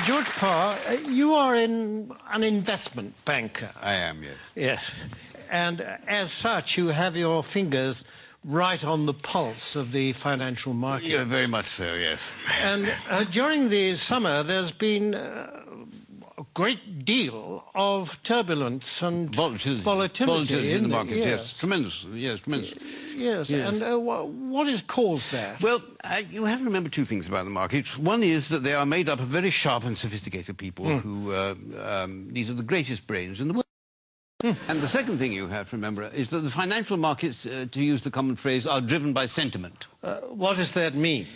George Parr, you are an investment banker. I am, yes. Yes. And as such, you have your fingers right on the pulse of the financial market. Yeah, very much so, yes. And during the summer, there's been a great deal of turbulence and volatility in the market, yes. Tremendous, yes, tremendous. Yes, and what has caused that? Well, you have to remember two things about the market. One is that they are made up of very sharp and sophisticated people who, these are the greatest brains in the world. And the second thing you have to remember is that the financial markets, to use the common phrase, are driven by sentiment. What does that mean?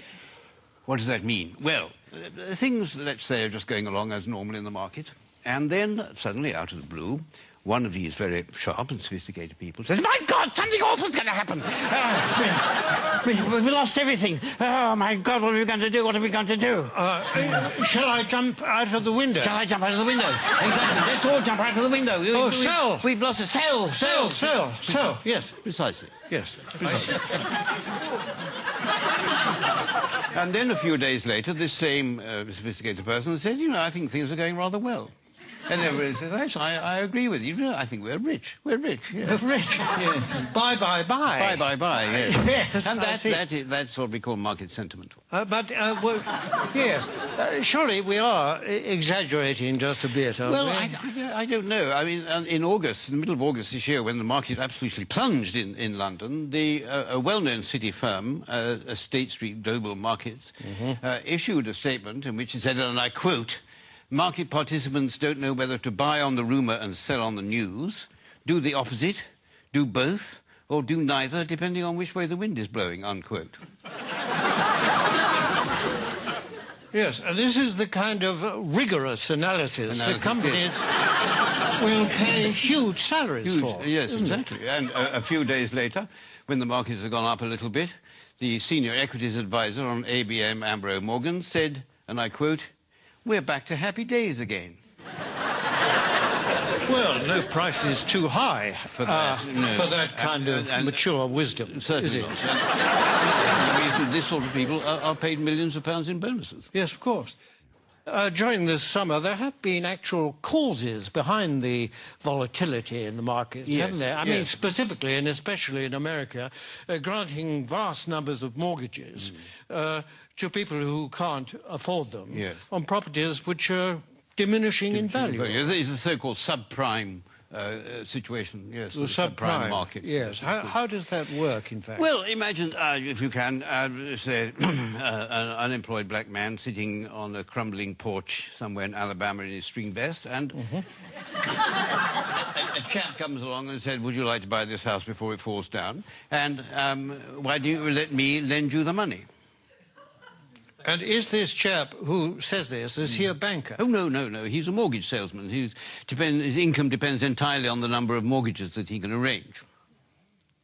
What does that mean? Well, things, let's say, are just going along as normal in the market, and then suddenly, out of the blue, one of these very sharp and sophisticated people says, "My God, something awful's going to happen! We lost everything! Oh, my God, what are we going to do? What are we going to do?" Shall I jump out of the window? Shall I jump out of the window? Exactly. Let's all jump out of the window. Sell! We've lost it. Sell! Yes. Precisely. Yes. Precisely. And then a few days later, this same sophisticated person said, "You know, I think things are going rather well." And everybody says, "Yes, I agree with you. I think we're rich. We're rich. Yes. We're rich. Yes. Bye. Yes. Yes, and that's what we call market sentiment. Yes. Surely we are exaggerating just a bit, aren't well, we? I don't know. I mean, in August, in the middle of August this year, when the market absolutely plunged in London, a well-known city firm, State Street Global Markets, issued a statement in which it said, and I quote, "Market participants don't know whether to buy on the rumour and sell on the news, do the opposite, do both, or do neither, depending on which way the wind is blowing," unquote. Yes, and this is the kind of rigorous analysis that companies will pay huge salaries for. Yes, exactly. And a few days later, when the markets had gone up a little bit, the senior equities advisor on ABM Ambro Morgan said, and I quote, "We're back to happy days again." Well, no price is too high for that kind of mature wisdom, certainly is it? Not. This sort of people are paid millions of pounds in bonuses. Yes, of course. During this summer, there have been actual causes behind the volatility in the markets, haven't there? I mean, specifically and especially in America, granting vast numbers of mortgages to people who can't afford them on properties which are diminishing in value. It's the so-called subprime situation, yes. The subprime market. Yes. How does that work, in fact? Well, imagine, if you can, say, an unemployed black man sitting on a crumbling porch somewhere in Alabama in his string vest, and a chap comes along and said, "Would you like to buy this house before it falls down? And why do you let me lend you the money?" And is this chap who says this, is he a banker? Oh, no. He's a mortgage salesman. His income depends entirely on the number of mortgages that he can arrange.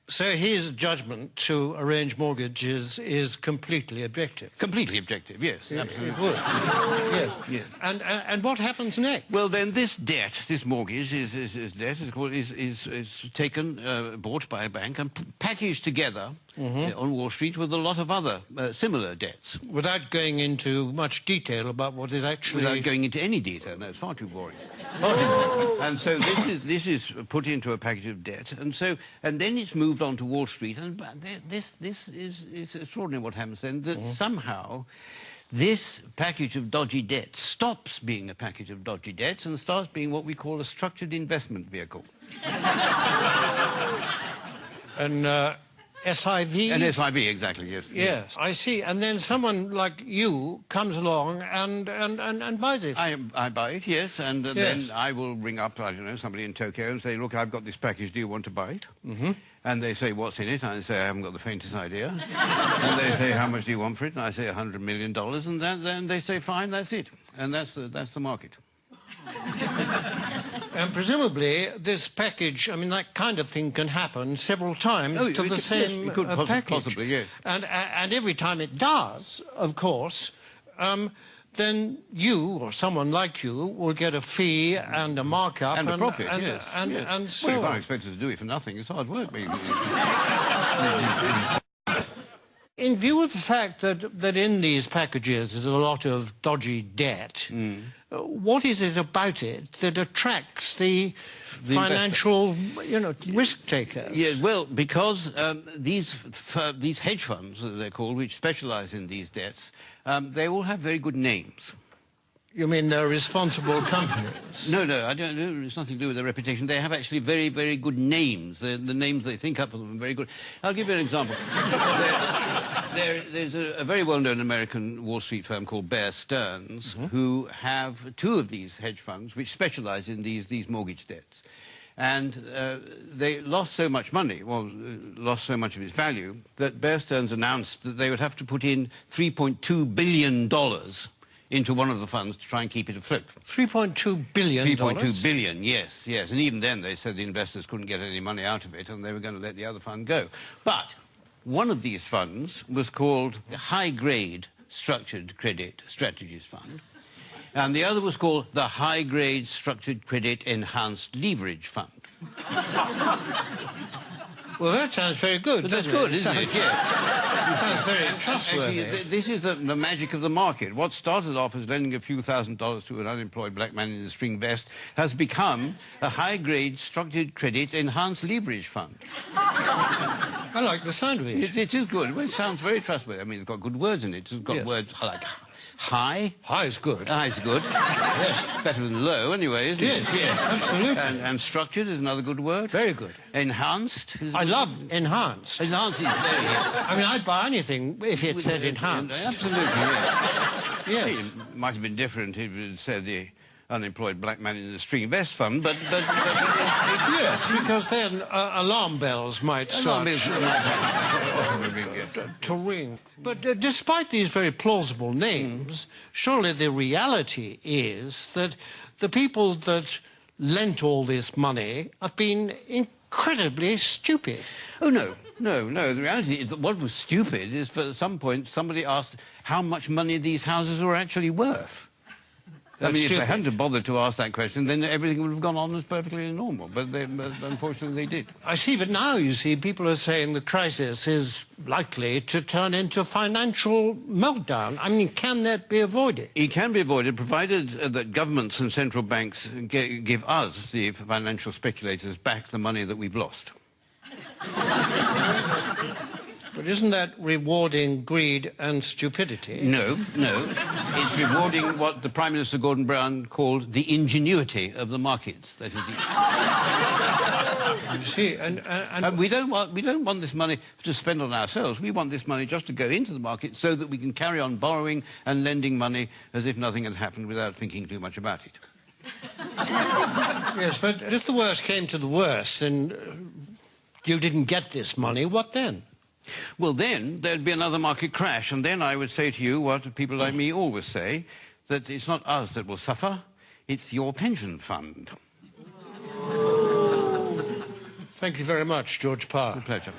So his judgment to arrange mortgages is completely objective? Completely objective, yes, absolutely. It would. Yes. And what happens next? Well, then this debt, this mortgage, is taken, bought by a bank and packaged together on Wall Street with a lot of other similar debts. Without going into much detail about what is actually... Without going into any detail, no, it's far too boring. And so this is put into a package of debt, and then it's moved on to Wall Street, and this is extraordinary what happens then, that somehow this package of dodgy debts stops being a package of dodgy debts and starts being what we call a structured investment vehicle. An SIV? An SIV, exactly, yes. Yes, I see. And then someone like you comes along and buys it. I buy it, yes, and then I will ring up, I don't know, somebody in Tokyo and say, "Look, I've got this package, do you want to buy it?" And they say, "What's in it?" I say, "I haven't got the faintest idea." And they say, "How much do you want for it?" And I say, $100 million, and then they say, "Fine, that's it." And that's the market. And presumably this package, I mean, that kind of thing can happen several times to the same package. Possibly, yes. And every time it does, of course, then you or someone like you will get a fee and a markup and a profit, yes. And so well, you can't expect us to do it for nothing. It's hard work. in view of the fact that in these packages there's a lot of dodgy debt, what is it about it that attracts the financial, risk takers? Yeah, well, because these hedge funds, as they're called, which specialize in these debts, they all have very good names. You mean they're responsible companies? No, I don't know. It's nothing to do with their reputation. They have actually very, very good names. The names they think up for them are very good. I'll give you an example. There's a very well-known American Wall Street firm called Bear Stearns, who have two of these hedge funds which specialize in these mortgage debts. And they lost so much money, lost so much of its value, that Bear Stearns announced that they would have to put in $3.2 billion into one of the funds to try and keep it afloat. $3.2 billion? $3.2 billion, yes. And even then they said the investors couldn't get any money out of it and they were going to let the other fund go. But one of these funds was called the High Grade Structured Credit Strategies Fund, and the other was called the High Grade Structured Credit Enhanced Leverage Fund. Well, that sounds very good. That's good, isn't it? It sounds very trustworthy. Actually, this is the magic of the market. What started off as lending a few $1,000s to an unemployed black man in a string vest has become a high-grade structured credit enhanced leverage fund. I like the sound of it. It is good. Well, it sounds very trustworthy. I mean, it's got good words in it. It's got words like high. High is good. High is good. Yes. Better than low, anyway, isn't it? Yes, absolutely. And structured is another good word. Very good. Enhanced. I love enhanced. Enhanced is very good. I mean, I'd buy anything if it said enhanced. Absolutely, yes. Yes. It might have been different if it said the unemployed black man in the string vest fund, but yes, because then alarm bells might start to ring. But despite these very plausible names, surely the reality is that the people that lent all this money have been incredibly stupid. Oh, no. The reality is that what was stupid is, at some point, somebody asked how much money these houses were actually worth. I mean, if they hadn't bothered to ask that question, then everything would have gone on as perfectly normal. But unfortunately, they did. I see, but now, you see, people are saying the crisis is likely to turn into financial meltdown. I mean, can that be avoided? It can be avoided, provided that governments and central banks give us, the financial speculators, back the money that we've lost. But isn't that rewarding greed and stupidity? No. It's rewarding what the Prime Minister Gordon Brown called the ingenuity of the markets. That is You see, and we don't want this money to spend on ourselves. We want this money just to go into the market so that we can carry on borrowing and lending money as if nothing had happened without thinking too much about it. Yes, but if the worst came to the worst and you didn't get this money, what then? Well, then there'd be another market crash, and then I would say to you what people like me always say, that it's not us that will suffer, it's your pension fund. Thank you very much, George Parr. A pleasure.